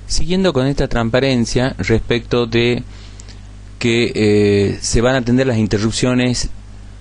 Siguiendo con esta transparencia respecto de que se van a atender las interrupciones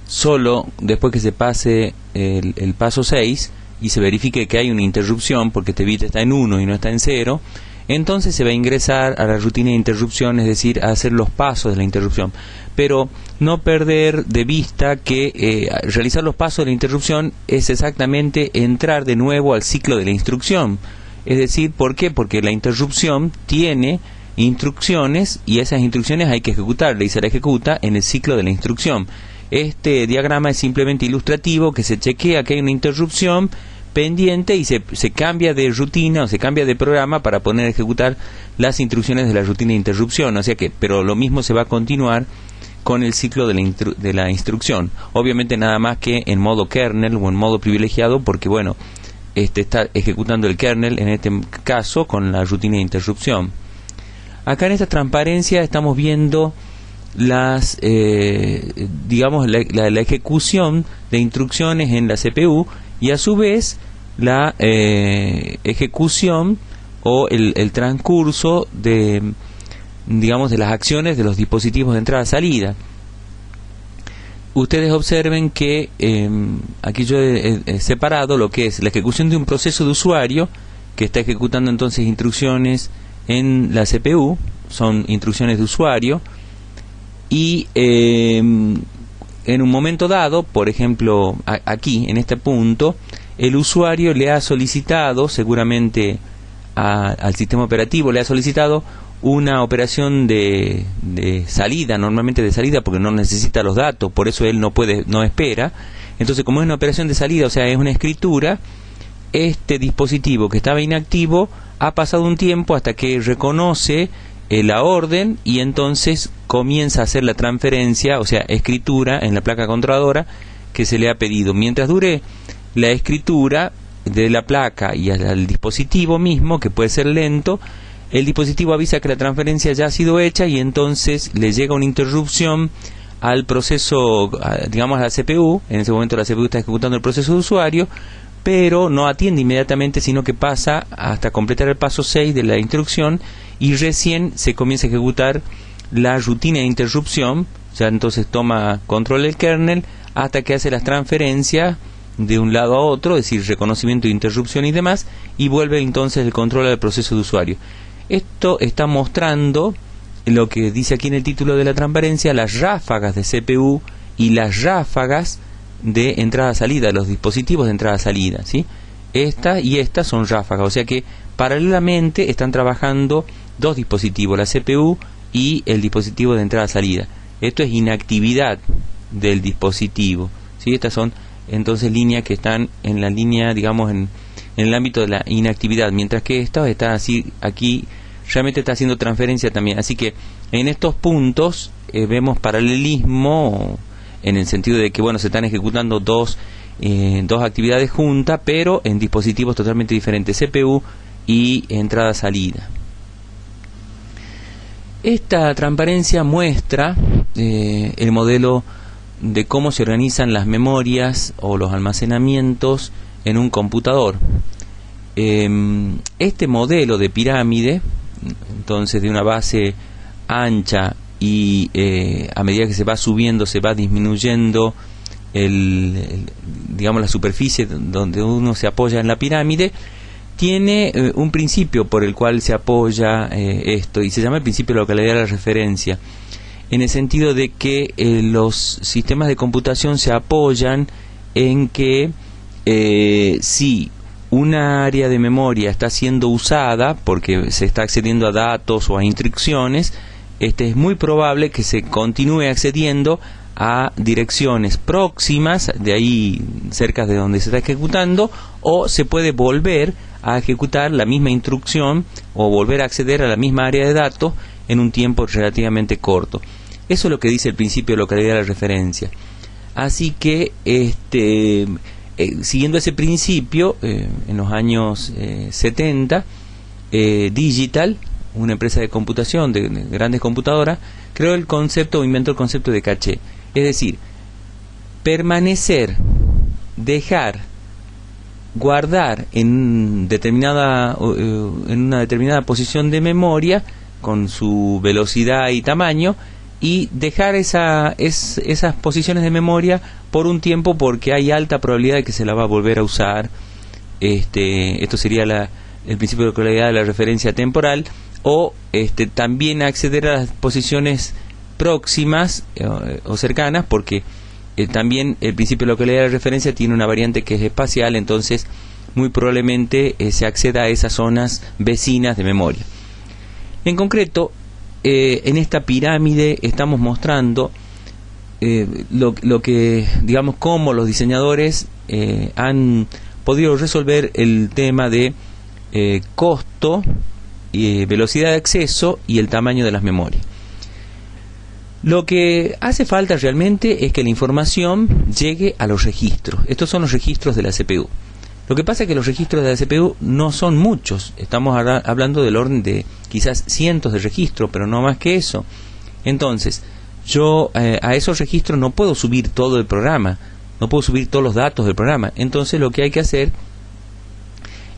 solo después que se pase el paso 6 y se verifique que hay una interrupción porque este bit está en 1 y no está en 0, entonces se va a ingresar a la rutina de interrupción, es decir, a hacer los pasos de la interrupción. Pero no perder de vista que realizar los pasos de la interrupción es exactamente entrar de nuevo al ciclo de la instrucción. Es decir, ¿por qué? Porque la interrupción tiene instrucciones y esas instrucciones hay que ejecutarlas y se la ejecuta en el ciclo de la instrucción. Este diagrama es simplemente ilustrativo, que se chequea que hay una interrupción pendiente y se cambia de rutina o se cambia de programa para poder ejecutar las instrucciones de la rutina de interrupción. O sea que, pero lo mismo se va a continuar con el ciclo de la instrucción. Obviamente nada más que en modo kernel o en modo privilegiado, porque bueno, está ejecutando el kernel en este caso con la rutina de interrupción. Acá en esta transparencia estamos viendo las digamos la ejecución de instrucciones en la CPU y a su vez la ejecución o el transcurso de, digamos, de las acciones de los dispositivos de entrada-salida. Ustedes observen que aquí yo he separado lo que es la ejecución de un proceso de usuario que está ejecutando entonces instrucciones en la CPU, son instrucciones de usuario, y en un momento dado, por ejemplo aquí en este punto, el usuario le ha solicitado seguramente al sistema operativo, le ha solicitado una operación de salida, normalmente de salida porque no necesita los datos, por eso él no espera. Entonces, como es una operación de salida, o sea, es una escritura, este dispositivo que estaba inactivo ha pasado un tiempo hasta que reconoce la orden y entonces comienza a hacer la transferencia, o sea, escritura en la placa controladora que se le ha pedido. Mientras dure la escritura de la placa y al dispositivo mismo, que puede ser lento, el dispositivo avisa que la transferencia ya ha sido hecha y entonces le llega una interrupción al proceso, digamos a la CPU. En ese momento la CPU está ejecutando el proceso de usuario, pero no atiende inmediatamente, sino que pasa hasta completar el paso 6 de la instrucción y recién se comienza a ejecutar la rutina de interrupción. Ya entonces toma control del kernel hasta que hace las transferencias de un lado a otro, es decir, reconocimiento de interrupción y demás, y vuelve entonces el control al proceso de usuario. Esto está mostrando lo que dice aquí en el título de la transparencia, las ráfagas de CPU y las ráfagas de entrada-salida, los dispositivos de entrada-salida, ¿sí? Esta y esta son ráfagas, o sea que paralelamente están trabajando dos dispositivos, la CPU y el dispositivo de entrada-salida. Esto es inactividad del dispositivo, ¿sí? Estas son entonces líneas que están en la línea, digamos, en el ámbito de la inactividad, mientras que esta está así, aquí realmente está haciendo transferencia también. Así que en estos puntos vemos paralelismo en el sentido de que, bueno, se están ejecutando dos actividades juntas, pero en dispositivos totalmente diferentes, CPU y entrada-salida. Esta transparencia muestra el modelo de cómo se organizan las memorias o los almacenamientos en un computador. Este modelo de pirámide, entonces de una base ancha y a medida que se va subiendo se va disminuyendo digamos la superficie donde uno se apoya en la pirámide, tiene un principio por el cual se apoya esto, y se llama el principio de localidad de la referencia, en el sentido de que los sistemas de computación se apoyan en que si una área de memoria está siendo usada porque se está accediendo a datos o a instrucciones, es muy probable que se continúe accediendo a direcciones próximas, de ahí cerca de donde se está ejecutando, o se puede volver a ejecutar la misma instrucción o volver a acceder a la misma área de datos en un tiempo relativamente corto. Eso es lo que dice el principio de localidad de la referencia. Así que siguiendo ese principio, en los años 70, Digital, una empresa de computación, de grandes computadoras, creó el concepto o inventó el concepto de caché. Es decir, permanecer, dejar guardar en una determinada posición de memoria con su velocidad y tamaño, y dejar esas posiciones de memoria por un tiempo, porque hay alta probabilidad de que se la va a volver a usar. Esto sería el principio de localidad de la referencia temporal, o también acceder a las posiciones próximas o cercanas, porque también el principio de localidad de la referencia tiene una variante que es espacial, entonces muy probablemente se acceda a esas zonas vecinas de memoria. En concreto, en esta pirámide estamos mostrando lo que, digamos, cómo los diseñadores han podido resolver el tema de costo, velocidad de acceso y el tamaño de las memorias. Lo que hace falta realmente es que la información llegue a los registros. Estos son los registros de la CPU. Lo que pasa es que los registros de la CPU no son muchos. Estamos hablando del orden de quizás cientos de registros, pero no más que eso. Entonces, yo a esos registros no puedo subir todo el programa, no puedo subir todos los datos del programa. Entonces, lo que hay que hacer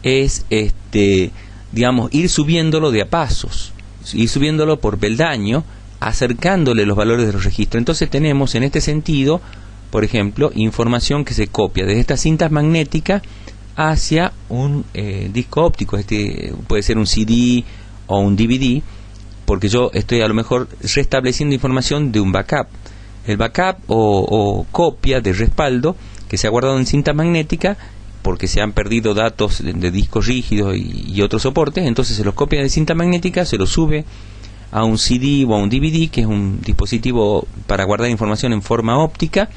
es, digamos, ir subiéndolo de a pasos, ir subiéndolo por peldaño, acercándole los valores de los registros. Entonces tenemos en este sentido, por ejemplo, información que se copia desde estas cintas magnéticas hacia un disco óptico. Puede ser un CD o un DVD, porque yo estoy a lo mejor restableciendo información de un backup. El backup o copia de respaldo que se ha guardado en cinta magnética, porque se han perdido datos de discos rígidos y otros soportes, entonces se los copia de cinta magnética, se los sube a un CD o a un DVD, que es un dispositivo para guardar información en forma óptica,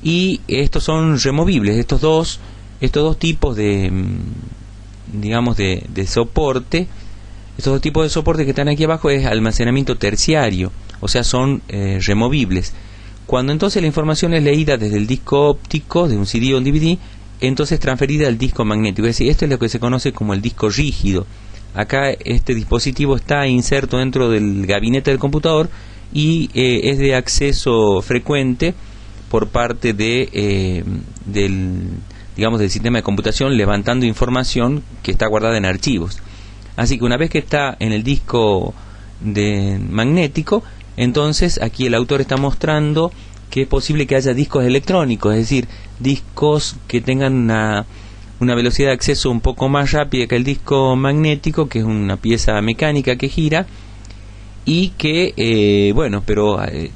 y estos son removibles. Estos dos tipos de, digamos, de soporte, estos dos tipos de soporte que están aquí abajo es almacenamiento terciario, o sea, son removibles. Cuando entonces la información es leída desde el disco óptico de un CD o un DVD, entonces transferida al disco magnético. Es decir, esto es lo que se conoce como el disco rígido. Acá este dispositivo está inserto dentro del gabinete del computador y es de acceso frecuente por parte del sistema de computación, levantando información que está guardada en archivos. Así que una vez que está en el disco magnético, entonces aquí el autor está mostrando que es posible que haya discos electrónicos, es decir, discos que tengan una velocidad de acceso un poco más rápida que el disco magnético, que es una pieza mecánica que gira y que,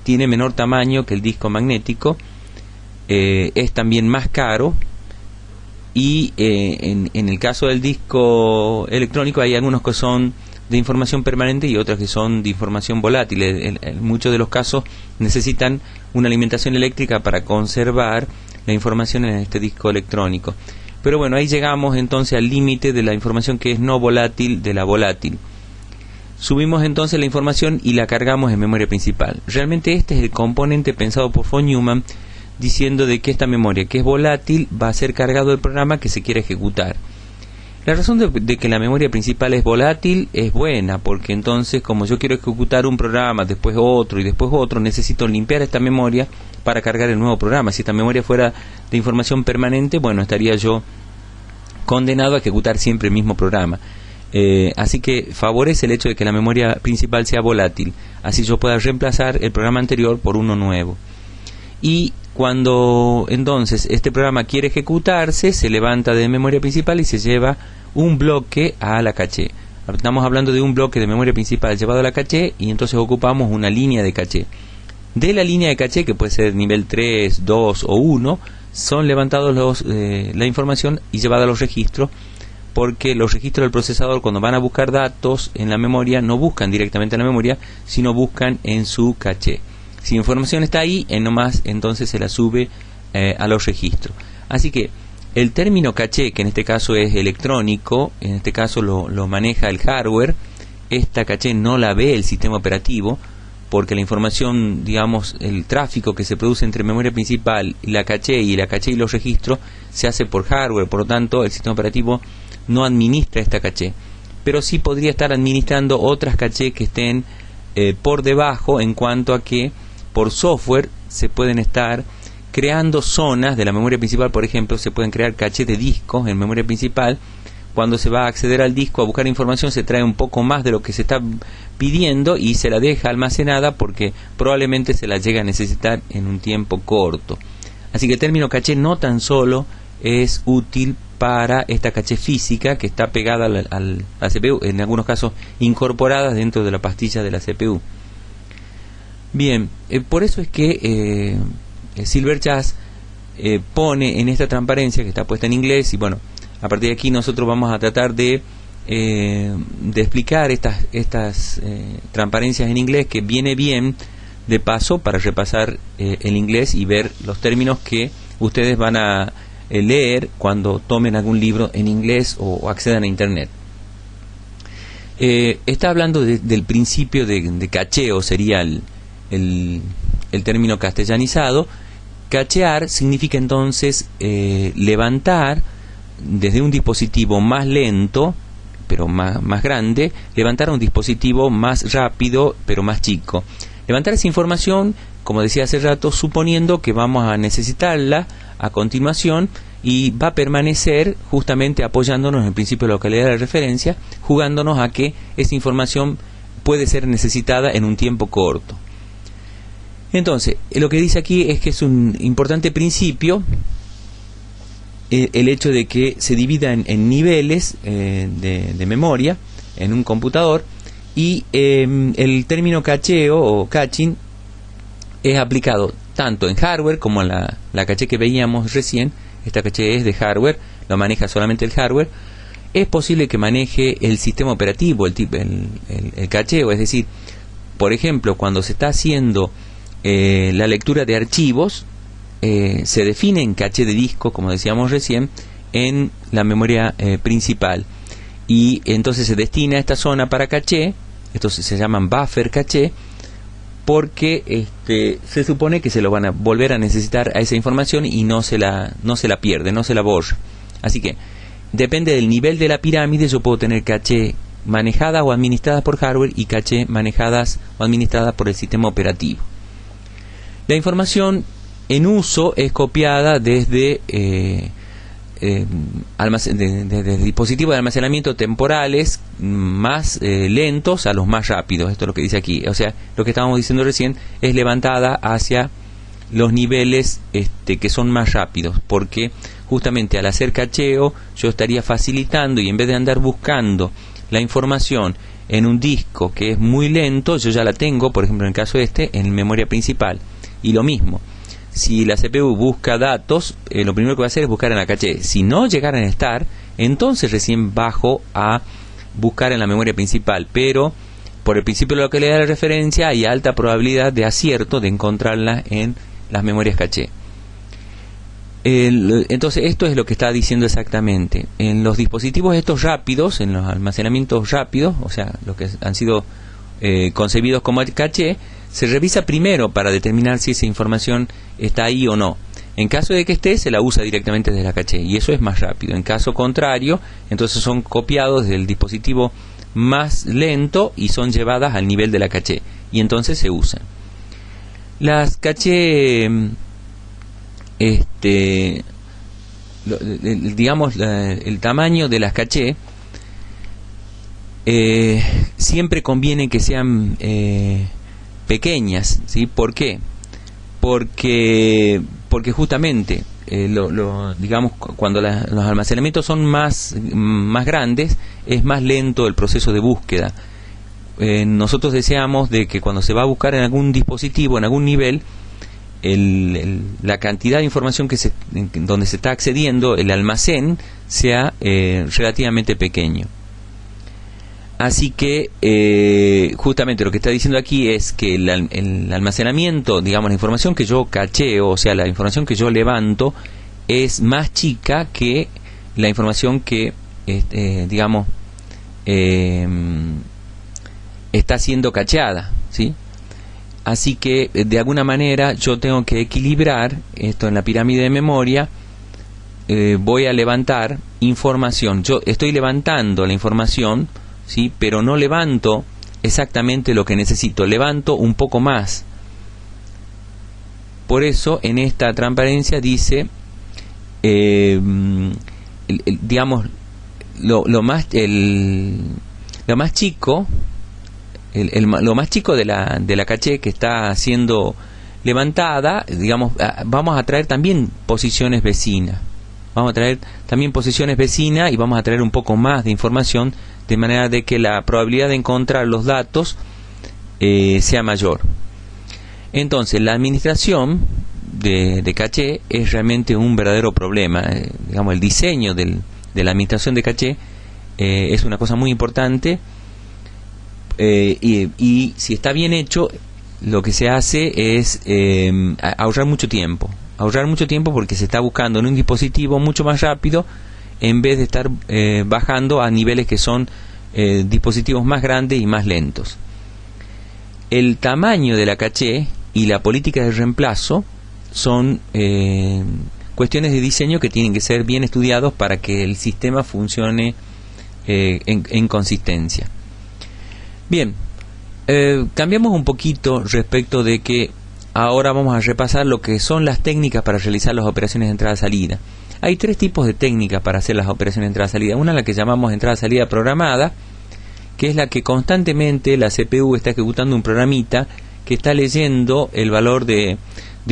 tiene menor tamaño que el disco magnético, es también más caro, y en el caso del disco electrónico hay algunos que son de información permanente y otros que son de información volátil. En muchos de los casos necesitan una alimentación eléctrica para conservar la información en este disco electrónico. Pero bueno, ahí llegamos entonces al límite de la información que es no volátil de la volátil. Subimos entonces la información y la cargamos en memoria principal. Realmente este es el componente pensado por von Neumann, diciendo de que esta memoria que es volátil va a ser cargado el programa que se quiere ejecutar. La razón de que la memoria principal es volátil es buena, porque entonces, como yo quiero ejecutar un programa, después otro y después otro, necesito limpiar esta memoria para cargar el nuevo programa. Si esta memoria fuera de información permanente, bueno, estaría yo condenado a ejecutar siempre el mismo programa. Así que favorece el hecho de que la memoria principal sea volátil, así yo pueda reemplazar el programa anterior por uno nuevo. Y cuando entonces este programa quiere ejecutarse, se levanta de memoria principal y se lleva un bloque a la caché. Estamos hablando de un bloque de memoria principal llevado a la caché, y entonces ocupamos una línea de caché. De la línea de caché, que puede ser nivel 3, 2 o 1, son levantados la información y llevada a los registros, porque los registros del procesador, cuando van a buscar datos en la memoria, no buscan directamente en la memoria, sino buscan en su caché. Si la información está ahí, nomás entonces se la sube a los registros. Así que el término caché, que en este caso es electrónico, en este caso lo maneja el hardware, esta caché no la ve el sistema operativo, porque la información, digamos, el tráfico que se produce entre memoria principal y la caché y los registros se hace por hardware. Por lo tanto, el sistema operativo no administra esta caché, pero sí podría estar administrando otras caché que estén por debajo, en cuanto a que por software se pueden estar creando zonas de la memoria principal. Por ejemplo, se pueden crear cachés de discos en memoria principal. Cuando se va a acceder al disco a buscar información, se trae un poco más de lo que se está pidiendo y se la deja almacenada porque probablemente se la llegue a necesitar en un tiempo corto. Así que el término caché no tan solo es útil para esta caché física que está pegada a la CPU, en algunos casos incorporada dentro de la pastilla de la CPU. Bien, por eso es que Silverchass pone en esta transparencia que está puesta en inglés, y bueno, a partir de aquí nosotros vamos a tratar de explicar estas transparencias en inglés, que viene bien de paso para repasar el inglés y ver los términos que ustedes van a leer cuando tomen algún libro en inglés o accedan a internet. Está hablando del principio de cacheo, sería el término castellanizado. Cachear significa entonces levantar desde un dispositivo más lento pero más grande, levantar a un dispositivo más rápido pero más chico. Levantar esa información, como decía hace rato, suponiendo que vamos a necesitarla a continuación, y va a permanecer justamente apoyándonos en el principio de localidad de la referencia, jugándonos a que esa información puede ser necesitada en un tiempo corto. Entonces, lo que dice aquí es que es un importante principio el hecho de que se divida en niveles de memoria en un computador, y el término cacheo o caching es aplicado tanto en hardware como en la caché que veíamos recién. Esta caché es de hardware, lo maneja solamente el hardware. Es posible que maneje el sistema operativo, el cacheo, es decir, por ejemplo, cuando se está haciendo la lectura de archivos, se define en caché de disco, como decíamos recién, en la memoria principal, y entonces se destina a esta zona para caché. Estos se llaman buffer caché, porque se supone que se lo van a volver a necesitar a esa información y no se la pierde, no se la borra. Así que depende del nivel de la pirámide. Yo puedo tener caché manejadas o administradas por hardware y caché manejadas o administradas por el sistema operativo. La información en uso es copiada desde desde dispositivos de almacenamiento temporales más lentos a los más rápidos. Esto es lo que dice aquí. O sea, lo que estábamos diciendo recién es levantada hacia los niveles que son más rápidos, porque justamente al hacer cacheo yo estaría facilitando, y en vez de andar buscando la información en un disco que es muy lento, yo ya la tengo, por ejemplo en el caso en memoria principal. Y lo mismo, si la CPU busca datos, lo primero que va a hacer es buscar en la caché. Si no llegaran a estar, entonces recién bajo a buscar en la memoria principal, pero por el principio de localidad de la referencia hay alta probabilidad de acierto de encontrarla en las memorias caché. Entonces esto es lo que está diciendo exactamente. En los dispositivos estos rápidos, en los almacenamientos rápidos, o sea, los que han sido concebidos como caché, se revisa primero para determinar si esa información está ahí o no. En caso de que esté, se la usa directamente desde la caché, y eso es más rápido. En caso contrario, entonces son copiados del dispositivo más lento y son llevadas al nivel de la caché, y entonces se usan. Las caché, digamos, el tamaño de las caché, siempre conviene que sean pequeñas, ¿sí? ¿Por qué? Porque justamente digamos, cuando los almacenamientos son más grandes, es más lento el proceso de búsqueda. Nosotros deseamos de que cuando se va a buscar en algún dispositivo, en algún nivel, la cantidad de información donde se está accediendo, el almacén, sea relativamente pequeño. Así que justamente lo que está diciendo aquí es que el almacenamiento, digamos, la información que yo cacheo, o sea, la información que yo levanto, es más chica que la información que, digamos, está siendo cacheada, ¿sí? Así que de alguna manera yo tengo que equilibrar esto en la pirámide de memoria. Voy a levantar información. Yo estoy levantando la información, ¿sí? Pero no levanto exactamente lo que necesito, levanto un poco más. Por eso en esta transparencia dice, digamos, lo más chico, lo más chico de la caché que está siendo levantada, digamos, vamos a traer también posiciones vecinas. Vamos a traer también posiciones vecinas y vamos a traer un poco más de información, de manera de que la probabilidad de encontrar los datos sea mayor. Entonces, la administración de caché es realmente un verdadero problema. Digamos, el diseño de la administración de caché es una cosa muy importante, y si está bien hecho, lo que se hace es ahorrar mucho tiempo. Porque se está buscando en un dispositivo mucho más rápido, en vez de estar bajando a niveles que son dispositivos más grandes y más lentos. El tamaño de la caché y la política de reemplazo son cuestiones de diseño que tienen que ser bien estudiados para que el sistema funcione en consistencia. Bien, cambiamos un poquito respecto de que ahora vamos a repasar lo que son las técnicas para realizar las operaciones de entrada-salida. Hay 3 tipos de técnicas para hacer las operaciones de entrada-salida. Una, la que llamamos entrada-salida programada, que es la que constantemente la CPU está ejecutando un programita que está leyendo el valor de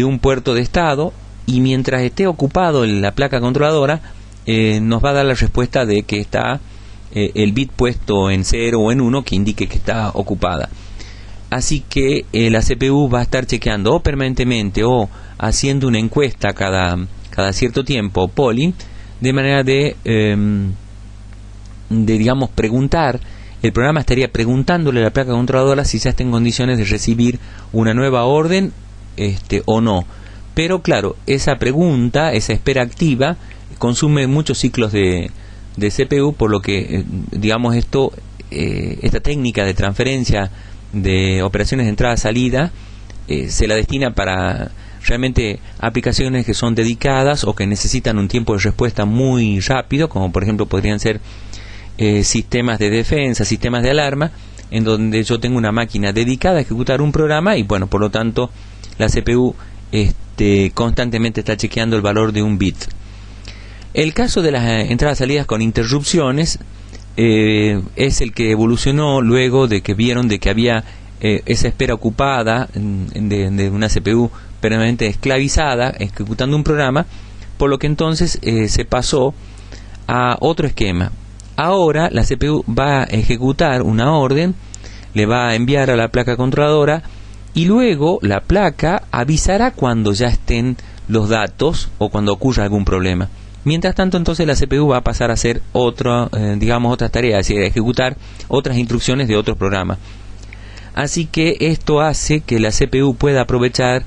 un puerto de estado, y mientras esté ocupado en la placa controladora, nos va a dar la respuesta de que está el bit puesto en 0 o en 1, que indique que está ocupada. Así que la CPU va a estar chequeando o permanentemente o haciendo una encuesta cada cierto tiempo, polling, de manera de digamos, preguntar. El programa estaría preguntándole a la placa controladora si ya está en condiciones de recibir una nueva orden o no. Pero claro, esa pregunta, esa espera activa, consume muchos ciclos de CPU, por lo que digamos, esta técnica de transferencia de operaciones de entrada-salida se la destina para realmente aplicaciones que son dedicadas o que necesitan un tiempo de respuesta muy rápido, como por ejemplo podrían ser sistemas de defensa, sistemas de alarma, en donde yo tengo una máquina dedicada a ejecutar un programa y bueno, por lo tanto la CPU constantemente está chequeando el valor de un bit. El caso de las entradas-salidas con interrupciones es el que evolucionó luego de que vieron de que había esa espera ocupada de una CPU permanentemente esclavizada ejecutando un programa, por lo que entonces se pasó a otro esquema. Ahora la CPU va a ejecutar una orden, le va a enviar a la placa controladora y luego la placa avisará cuando ya estén los datos o cuando ocurra algún problema. Mientras tanto, entonces la CPU va a pasar a hacer otras tareas, es decir, a ejecutar otras instrucciones de otros programas. Así que esto hace que la CPU pueda aprovechar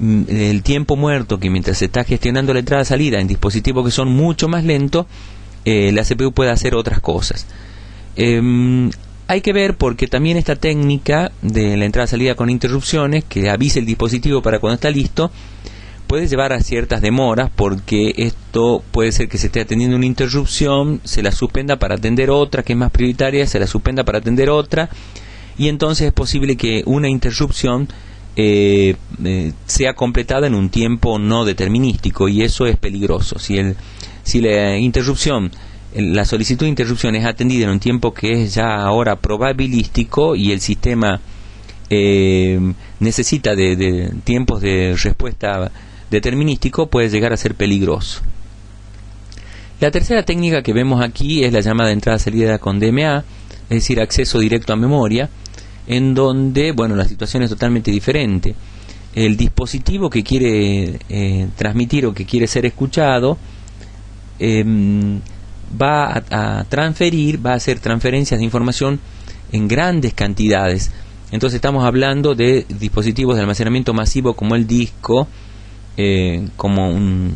el tiempo muerto, que mientras se está gestionando la entrada-salida en dispositivos que son mucho más lentos, la CPU puede hacer otras cosas. Hay que ver, porque también esta técnica de la entrada-salida con interrupciones, que avise el dispositivo para cuando está listo, puede llevar a ciertas demoras, porque esto puede ser que se esté atendiendo una interrupción, se la suspenda para atender otra que es más prioritaria, se la suspenda para atender otra, y entonces es posible que una interrupción sea completada en un tiempo no determinístico, y eso es peligroso. Si la interrupción, la solicitud de interrupción es atendida en un tiempo que es ya ahora probabilístico y el sistema necesita de tiempos de respuesta determinístico, puede llegar a ser peligroso. La tercera técnica que vemos aquí es la llamada entrada-salida con DMA, es decir, acceso directo a memoria, en donde, bueno, la situación es totalmente diferente. El dispositivo que quiere transmitir o que quiere ser escuchado va a hacer transferencias de información en grandes cantidades. Entonces estamos hablando de dispositivos de almacenamiento masivo como el disco, como un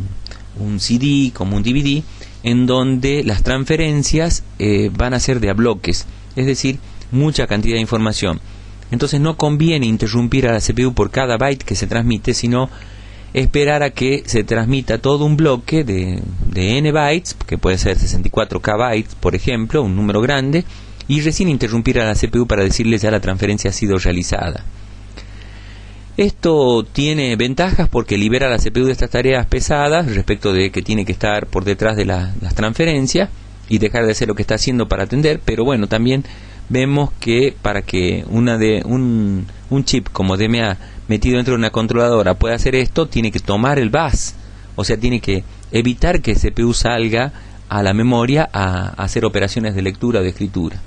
CD, como un DVD, en donde las transferencias van a ser de a bloques, es decir, mucha cantidad de información. Entonces no conviene interrumpir a la CPU por cada byte que se transmite, sino esperar a que se transmita todo un bloque de n bytes, que puede ser 64k bytes, por ejemplo, un número grande, y recién interrumpir a la CPU para decirle ya la transferencia ha sido realizada. Esto tiene ventajas porque libera a la CPU de estas tareas pesadas respecto de que tiene que estar por detrás de las transferencias y dejar de hacer lo que está haciendo para atender, pero bueno, también vemos que para que un chip como DMA metido dentro de una controladora pueda hacer esto, tiene que tomar el bus, o sea, tiene que evitar que el CPU salga a la memoria a hacer operaciones de lectura o de escritura.